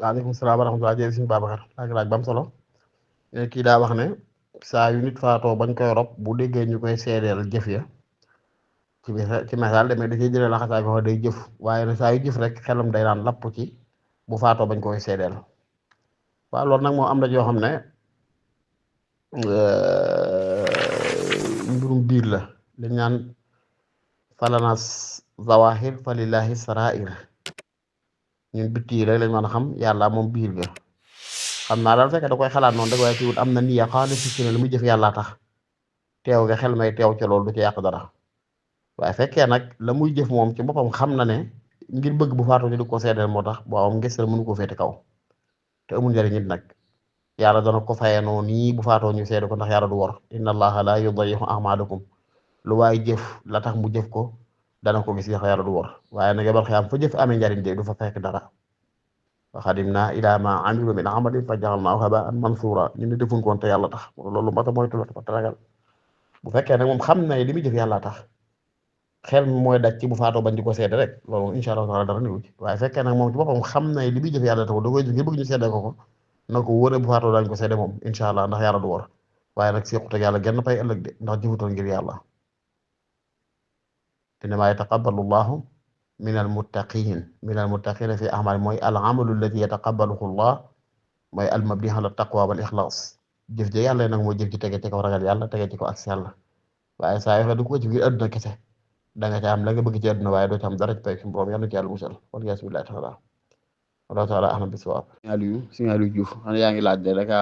waaleykum salaam wa rahmatulah jërëjëf suñu Babacar laaj ba am solo kii daa wax ne saa yu nit faatoo bañ koy rob bu déggee ñu koy seedeel jëf ya ci misaal demee da ciy jëlee laxasaay bi day jëf waaye ne saa yu jëf rek xelam day daan lapp ci bu faatoo bañ koy seedeel waaw loolu nag moo am na yoo xam ne mbirum biir la dañ naan falanas zawahir falillahi sarair ñun bitti yi rek lañ mën a xam yàlla moom biir ga xam naa daal fekk da koy xalaat noonu rek waaye ci wut am na niya xaalis si ne lu muy jëf yàlla tax teew nga xel may teew ca loolu du ci yàq dara waaye fekkee nag la muy jëf moom ci boppam xam na ne ngir bëgg bu faatoo ñu di ko seedeel moo tax boo am ngesal mënu ko féete kaw te amul njëriñ nit nag yàlla dana ko fayanoo nii bu faatoo ñu seede ko ndax yàlla du wor inna allaha la yudayi'u a'malakum lu waaye jëf la tax mu jëf ko dana ko gis ndax yàlla du wor waaye nag yabal xiyaam fa jëf amee njariñ de du fa fekk dara wa qadimna ila ma amilu min amalin fa ja'alnahu haba'an mansura ñu ne defuñ ko woon te yàlla tax loolu mata moytu la ta ragal bu fekkee nag moom xam na li muy jëf yàlla tax xel mi mooy daj ci bu faatoo bañ di ko seede rek loolu insha allah taala dara niwu ci waaye fekkee nag moom ci boppam xam na li muy jëf yàlla tax da koy ngir bëgg ñu seede ko na ko wóor bu faatoo dañ ko seede moom insha allah ndax yàlla du wor waaye nag siqut ak yàlla genn pay ëllëg de ndax jëfutoon ngir yàlla innamaa yataqabbalu llahu min almuttaqin fi a'maal mooy al amalu alladi yataqabbaluhu llah mooy al mabni ala taqwa wal ixlaas jëf ja yàlla nag mooy jëf ji tege ci kaw ragal yàlla tege ci kaw ak yàlla waaye saa yoo xam ne du ko ci ngir àdduna kese da nga ca am la nga bëgg ci àdduna waaye doo ci am dara ci pay suñu borom yàlla ci yàlla musal wal-iyaazu billaahi taala wallahu taala a'lam bis-sawaab. Sëñ Aliou Diouf xanaa yaa ngi laaj de rek a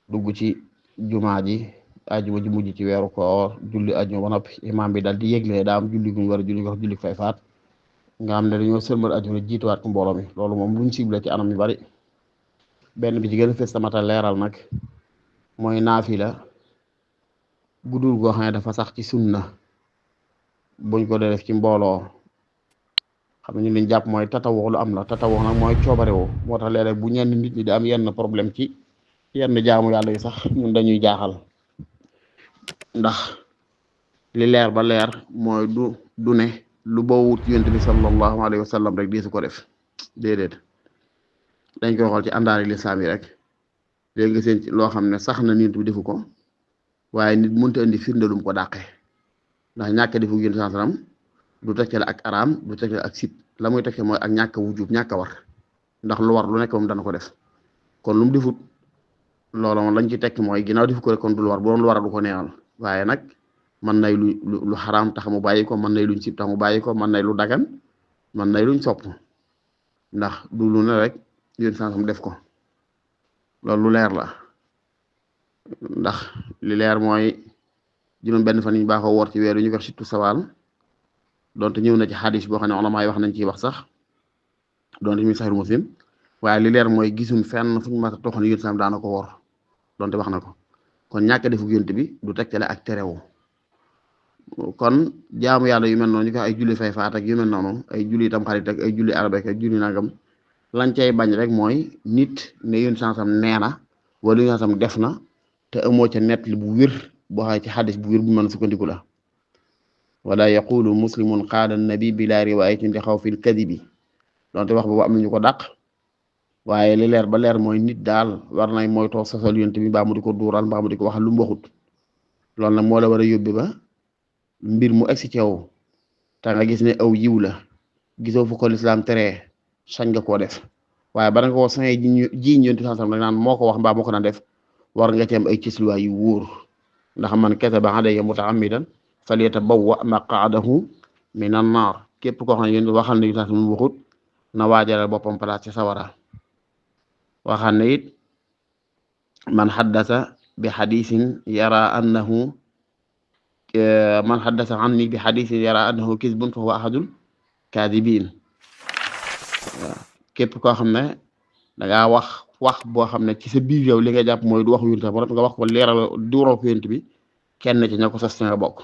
dugg ci jumaa ji ajuma ji mujj ci weeru koor julli ajuma ba noppi imaam bi daal di yëgle daa am julli gu mu war a julli nga wax julli fay faat nga xam ne dañoo sëlmal ajuma jiituwaat ko mbooloo mi loolu moom luñ ciblé ci anam yu bari benn bi ci gën a fës tamata leeral nag mooy naafila guddul goo xam ne dafa sax ci sunna buñ ko def ci mbooloo xam ne ñu liñ jàpp mooy tatawoo lu am la tatawoo nag mooy coobarewoo moo tax léeg-léeg bu ñenn nit ñi di am yenn problème ci yenn jaamu yàlla yi sax ñun dañuy jaaxal ndax li leer ba leer mooy du ne lu boowut yonent bi sallallahu alayhi wa sallam rek diisu ko def déedéet dañ koy xool ci àndaari lislaam yi rek léegi nga seen ci loo xam ne sax na nit bi defu ko waaye nit mënut a indi firnde lu mu ko dàqee ndax ñàkk defu yonent sallallahu alayhi wa sallam du tekkale ak araam du tekkale ak sib la muy tekkee mooy ak ñàkk wujub ñàkk a war ndax lu war lu nekk moom dana ko def kon lu mu defut loolu moom lañ ci tekki mooy ginnaaw defu ko rek kon du lu war bu doon lu war du ko neexal waaye nag mën nay lu xaraam tax mu bàyyi ko mën nay luñ sib tax mu bàyyi ko mën nay lu dagan mën nay luñ sopp ndax du lu ne rek yéen sansam def ko loolu lu leer la ndax li leer mooy juróom benn fan ñu baaxoo woor ci weer ñu wax sittu sawaal donte ñëw na ci xadis boo xam ne ulama yi wax nañ ciy wax sax donte mi saxiir Muslim waaye li leer mooy gisuñ fenn fu ñu mas a toxoon yéen sam daana ko woor donte wax na ko kon ñàkk defu yonent bi du tegtale ak terewu kon jaamu yàlla yu mel noonu ñu ko ay julli fay faat ak yu mel noonu ay julli tam xarit ak ay julli arabek ak julli nagam lañ cay bañ rek mooy nit ne yéen sansam nee na wala yéen sansam def na te amoo ca nett li bu wér boo xam ci xadis bu wér bu mën a sukkandiku la wala yaqulu muslimun qaala nabi bila riwaayatin li xaw fil kadibi donte wax boobu am nañu ko dàq waaye li leer ba leer mooy nit daal war nay moytoo sosal yonent bi mbaa mu di ko duural mbaa mu di ko wax lu mu waxut loolu nag moo la war a yóbbe ba mbir mu egsi ci yow te nga gis ne aw yiw la gisoo fu ko lislaam teree sañ nga koo def waaye ba nga ko sañ jiiñ yonent bi sallam naan moo ko wax mbaa moo ko daan def war nga ci am ay cësluwaay yu wóor ndax man kasaba alayya mutaammidan falyatabawwa maq'adahu minan naar képp koo xam ne yéen waxal na yonent mu waxut na waajalal boppam place ci sawara waxal na it man xaddasa bi xadisin yara annahu man xaddasa anni bi xadisin yara annahu kisbun fa huwa ahadul kaadibin waaw képp koo xam ne dangaa wax boo xam ne ci sa biir yow li nga jàpp mooy du wax yonent ba nga wax ko leeral duuroo ko yonent bi kenn ci ña ko sos nga bokk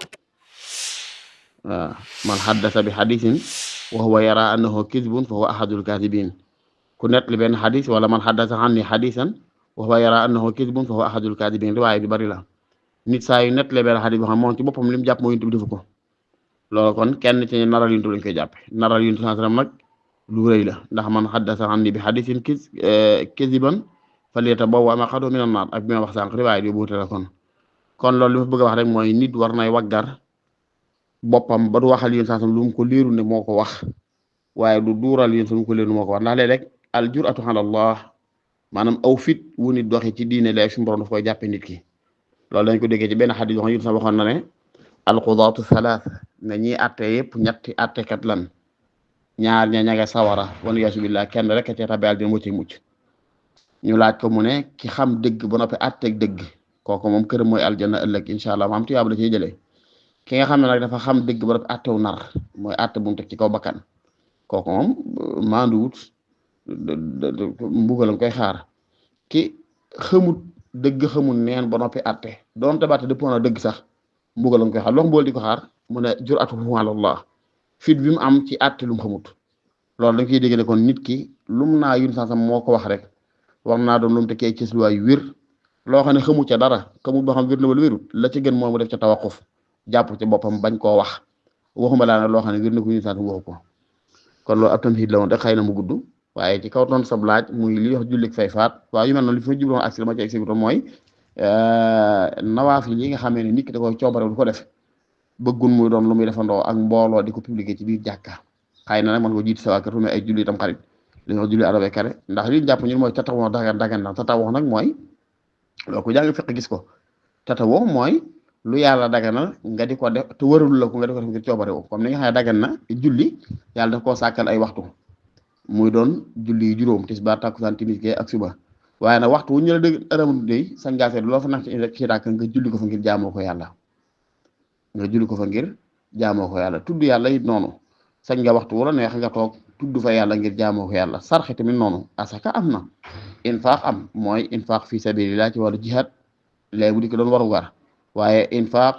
waaw man xaddasa bi xadisin wa huwa yara annahu kisbun fa huwa ahadul kaadibin ku net li benn xadis wala man xaddasa anni xadisan wa huwa yara annahu kisbun fa huwa ahadul kaadibin riwaaya bi bari la nit saa yu net li benn xadis boo xam moom ci boppam li mu jàpp mooy yonent bi defu ko loolu kon kenn ci naral yonent lañ koy jàppe naral yonent sallam nag lu rëy la ndax man xaddasa anni bi xadisin kasiban falyatabawwa maq'adahu minan naar ak bi ma wax sànq riwaay bi buute la kon loolu li ma bëgg a wax rek mooy nit war nay waggar boppam ba du waxal yéen saasam lu mu ko leeru ne moo ko wax waaye du duural yéen sa lu mu ko leeru moo ko wax ndax léeg-léeg al jur'atu ala Allah maanaam aw fit wu nit doxee ci diine léegi suñu borom daf koy jàppe nit ki loolu dañ ko déggee ci benn xadis wax yéen sax waxoon na ne alqudaatu thalath ne ñiy atte yëpp ñetti attekat lan ñaar ña ñage sawara wan yaasu billah kenn rek a ci tabe aljana moo ci mucc ñu laaj ko mu ne ki xam dëgg ba noppi atteeg dëgg kooku moom këram mooy aljana ëllëg incha allah maam tuyaab la ciy jëlee ki nga xam ne nag dafa xam dëgg ba noppi attew nar mooy atte bu mu teg ci kaw bakkan kooku moom maanduwut mbugalam koy xaar ki xamut dëgg xamul neen ba noppi atte doonte batte dëppoo na dëgg sax mbugalam koy xaar loo xam bool di ko xaar mu ne jur'atuhu ala Allah fit bi mu am ci atte lu mu xamut loolu dañ koy dégg ne kon nit ki lum naa yun sansam moo ko wax rek war naa doon lu mu tekkee ci luwaay wér loo xam ne xamu ca dara xamut boo xam wér na wala wérut la ci gën mooy mu def ca tawaquf jàpp ci boppam bañ koo wax waxuma laa ne loo xam ne wér na ko yun sansam waxu ko kon loolu ab tamit la woon rek xëy na mu gudd waaye ci kaw toon sab laaj muy li wax jullik fay faat waaw yu mel noonu li fi ma jubloon ak si dama ci exécuté mooy nawaafil yi nga xamee ne nit ki da koy coobare du ko def bëggun muy doon lu muy defandoo ak mbooloo di ko publier ci biir jàkka xëy na nag mën ko jiit sa waa kër ay julli itam xarit li ñoo julli arabe kare ndax li ñu jàpp ñun mooy tatawoo dagan na tatawoo nag mooy loo ko jàng fekk gis ko tatawoo mooy lu yàlla daganal nga di ko def te warul la ko nga di ko def ngir coobare woo comme ni nga xam ne dagan na julli yàlla daf koo sàkkal ay waxtu muy doon julli juróom tisbaar takkusaan timis gee ak suba waaye nag waxtu wu ñu la dëgg aramul day sa ngaafee loo fa nax ci dàkk nga julli ko fa ngir jaamoo ko yàlla nga julli ko fa ngir jaamoo ko yàlla tudd yàlla it noonu sañ nga waxtu wala neex nga toog tudd fa yàlla ngir jaamoo ko yàlla sarxe tamit noonu asaka am na infaq am mooy infaq fi sabilillah ci wàllu jihad léegi bu di ko doon waru gar waaye infaq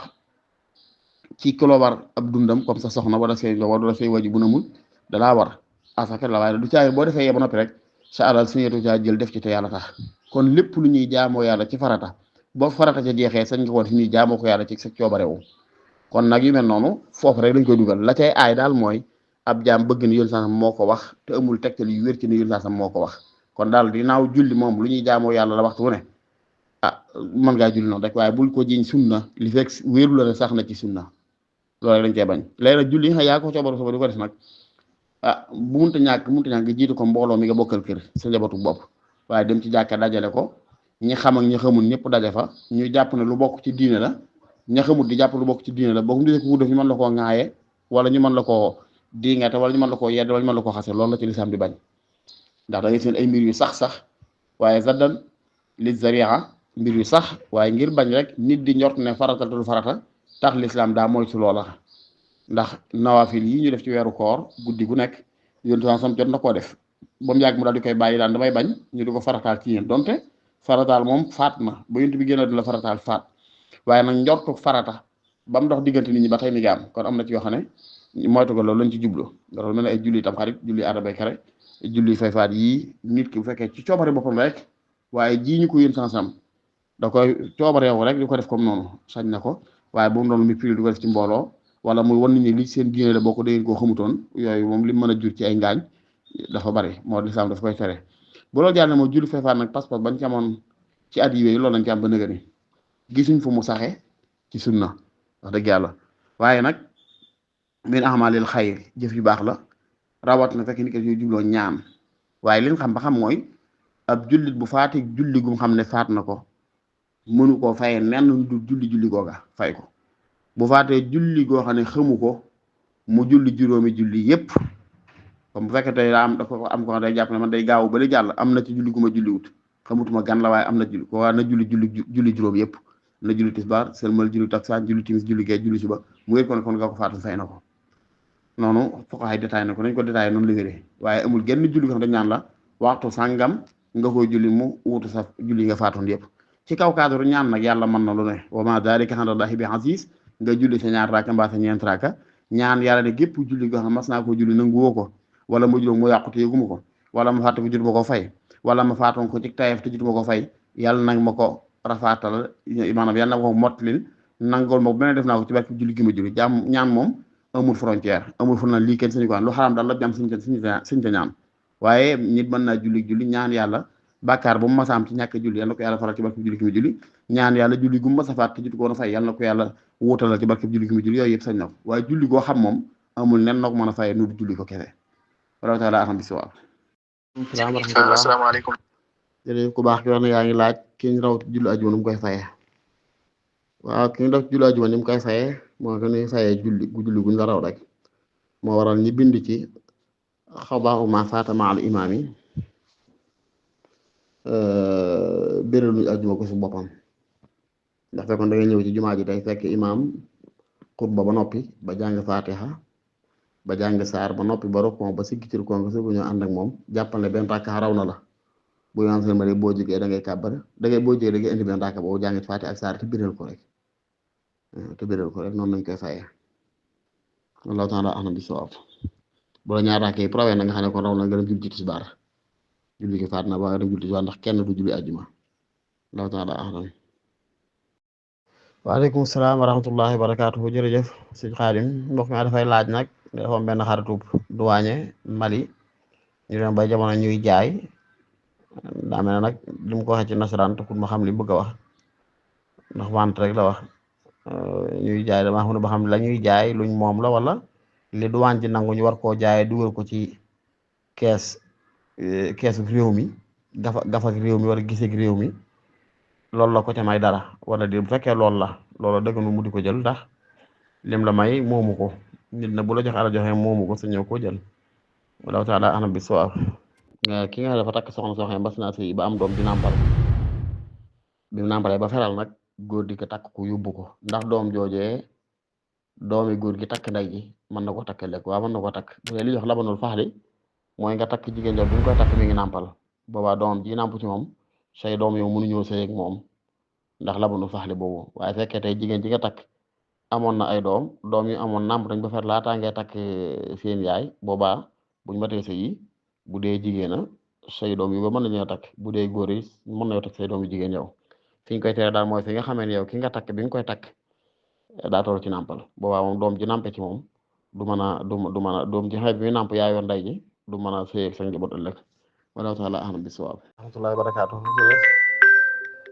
ci kilo war ab dundam comme sa soxna wala say wala say waju bu na mul dalaa war asaka la waaye du caay boo defee yee ba noppi rek sa alal suñeetu caa jël def ci te yàlla tax kon lépp lu ñuy jaamoo yàlla ci farata boo farata ca jeexee sañ nga woon fi ñuy jaamoo ko yàlla ci sa coobare wu kon nag yu mel noonu foofu rek lañ koy dugal la cay aay daal mooy ab jaam bëgg ni yón sansam moo ko wax te amul tegtal yu wér ci ni yón sansam moo ko wax kon daal dinaaw julli moom lu ñuy jaamoo yàlla la waxtu wu ne mën ngaa julli noonu rek waaye bul ko jiñ sunna li fekk wéeru la ne sax na ci sunna loolu lañ cee bañ léegi nag julli nga yaa ko coobaru soba di ko def nag bu munta ñàkk nga jiitu ko mbooloo mi nga bokkal kër sa njabootu bopp waaye dem ci jàkka dajale ko ñi xam ak ñi xamul ñëpp daje fa ñu jàpp ne lu bokk ci diine la ña xamul di jàpp lu bokk ci diine la boo ko ndisee ko def ñu mën la koo ŋaaye wala ñu mën la koo diingate wala ñu mën la koo yedd wala ñu mën la koo xase loolu la ci lislaam di bañ ndax da ngay seen ay mbir yu sax waaye zaddan li zaria mbir yu sax waaye ngir bañ rek nit di njort ne farata du farata tax lislaam daa moytu loola ndax nawaafil yi ñu def ci weeru koor guddi gu nekk yonent sam jot na koo def ba mu yàgg mu daal di koy bàyyi daan damay bañ ñu di ko farataal ci yéen donte farataal moom faat na ba yonent bi génn di la farataal faat waaye nag njortu farata ba mu dox diggante nit ñi ba tey mi ngi am kon am na ci yoo xam ne moytu ko loolu lañ ci jublu loolu mel ne ay julli tam xarit julli arabe kare julli fay faat yii nit ki bu fekkee ci coobare boppam rek waaye jii ñu ko yéen sansam da koy coobareewu rek di ko def comme noonu sañ na ko waaye bu mu doon mi prix di ko def ci mbooloo wala muy wan nit ñi li seen diine la boo ko dangeen koo xamutoon yooyu moom li mën a jur ci ay ngaañ dafa bari moo lislaam dafa koy tere bu loolu jàll ne moo julli fay faat nag pas-pas bañ ci amoon ci at yi loolu lañ ci am ba nëgëni gisuñ fu mu saxe ci sunna wax dëgg yàlla waaye nag min ahmalil xayr jëf yu baax la rawat na fekk nit ki ñuy jubloo ñaan waaye li nga xam ba xam mooy ab jullit bu faati julli gum xam ne faat na ko mënu koo fayee nenn du julli googa fay ko bu faatee julli goo xam ne xamu ko mu julli juróomi julli yépp comme bu fekkee tey daa am dafa am ko day jàpp ne man day gaaw ba li jàll am na ci julli gu ma julli wut xamutuma gan la waaye am na julli ko waa na julli juróom yépp na julli tisbaar sëlmal julli taksaan julli timis julli gee julli suba mu wér ko ne kon nga ko faatu fay na ko noonu foo ko ay détaillé na ko nañ ko détaillé noonu la wéree waaye amul genn julli ko xam dañ naan la waxtu sàngam nga koy julli mu wutu sa julli nga faatoon yépp ci kaw cadre ñaan nag yàlla mën na lu ne wa ma dalika alallahi bi aziz nga julli sa ñaar raaka mbaa sa ñeent raaka ñaan yàlla ne gépp julli goo xam mas naa ko julli nangu woo ko wala ma juróom mu yàqute yëguma ko wala ma fàtte ko jut ma ko fay wala ma faatoon ko ci tayef te jut ma ko fay yàlla nag ma ko rafaatal maanaam yàlla na ma ko mottalil nangool ma bu beneen def naa ko ci barke julli gi ma julli ñaan moom amul frontière amul fu na lii kenn sañu ko lu xaraam daal la jàmm suñ ca ñaan waaye nit mën naa julli ñaan yàlla bàkkaar bu mu masaam ci ñàkk julli yàlla na ko yàlla faral ci barke julli ki mu julli ñaan yàlla julli gu mu masa faat te jot ko woon a fay yàlla na ko yàlla wuutalal ci barke julli ki mu julli yooyu yëpp sañ na ko waaye julli goo xam moom amul nen noo ko mën a fayee nu du julli ko kese wala taala axam bi si waaw asalaamaaleykum jërëjëf ku baax ki wax ne yaa ngi laaj ki ñu raw julli ajuma nu mu koy fayee waaw ki ñu raw julli ajuma ni mu koy fayee moo ko ni fayee julli guñ la raw rek moo waral ñi bind ci xadaa ma faata ma al imaam yi bérél luñu ajuma ko su boppam ndax fekkoon da ngay ñëw ci jumaa ji day fekk imaam xutba ba noppi ba jàng fatiha ba jàng saar ba noppi ba rokon ba siggi ci rokon nga soo ñëw ànd ak moom jàppal ne benn rakka raw na la bu yoon seen mari boo jógee da ngay kàbbar boo jógee da ngay indi benn rakka boobu jàng fatiha ak saar te bérél ko rek noonu lañ koy fayee wallahu taala a'lam bis-sawaab bu la ñaar rakka yi prawee na nga xam ne kon raw na nga dem julli ci tisbaar julli gi faat na ba nga dem julli tisbaar ndax kenn du julli àjjuma wallahu taala a'lam waaleykum salaam wa rahmatullahi wa barakaatuhu jërëjëf sëñ Xaadim mbokk mi dafay laaj nag dafa am benn xaritu duwaañe Mali ñu dem ba jamono ñuy jaay daa mel ne nag li mu ko waxee ci nasaraan te ma xam li bëgg a wax ndax vente rek la wax ñuy jaay dama xam ne ba xam la ñuy jaay luñ moom la wala li duwaañ ji nangu ñu war koo jaayee dugal ko ci keesu réew mi gafak réew mi war a giseeg réew mi loolu la ko ca may dara wala di bu fekkee loolu la loolu dëgg nu mu di ko jël ndax lim la may moomu ko nit na bu la joxe ala joxe moomu ko sa ñëw koo jël wallahu taala a'lam bis-sawaab ki nga dafa takk soxna soo xam ne mbas naa si ba am doom di nàmpal bi mu nàmpalee ba feral nag góor di ko takk ko yóbbu ko ndax doom joojee doomi góor gi takk ndey ji mën na ko takk lekk waaw mën na ko takk bu dee li jox labanul faxli mooy nga takk jigéen jox bi nga koy takk mi ngi nàmpal boobaa doom ji nàmp ci moom say doom yow mënuñoo sëy ak moom ndax labanul faxli boobu waaye fekkee tey jigéen ji nga takk amoon na ay doom yi amoon nàmp dañ ba fer laataa ngay takk seen yaay boobaa buñ matee sëy yi bu dee jigéen a say doom yi ba mën nañoo takk bu dee góor yi mën nañoo takk say doom yu jigéen yow fi ñu koy tere daal mooy fi nga xamee ne yow ki nga takk bi nga koy takk daa toll ci nàmpal boobaa moom doom ji nàmpe ci moom du mën a doom ji xëy bi muy nàmp yaayoon ndey ji du mën a sëy ak sa njaboot ëllëg wallahu taala a'lam bis-sawaab rahmatullahi wa barakaatuh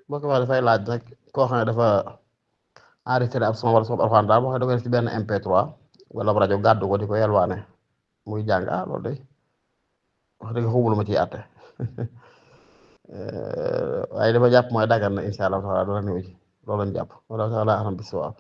boo ko wax dafay laaj rek koo xam ne dafa enregistré ab son wala soob alxuraan daal boo xam ne da ko def ci benn MP3 wala rajo gàddu ko di ko yelwaane muy jàng loolu de wax dëgg xamul ma ciy àtte waaye dama jàpp mooy dagan na incha allah taala dara ñëw ci loolu lañ jàpp wallahu taala a'lam bis-sawaab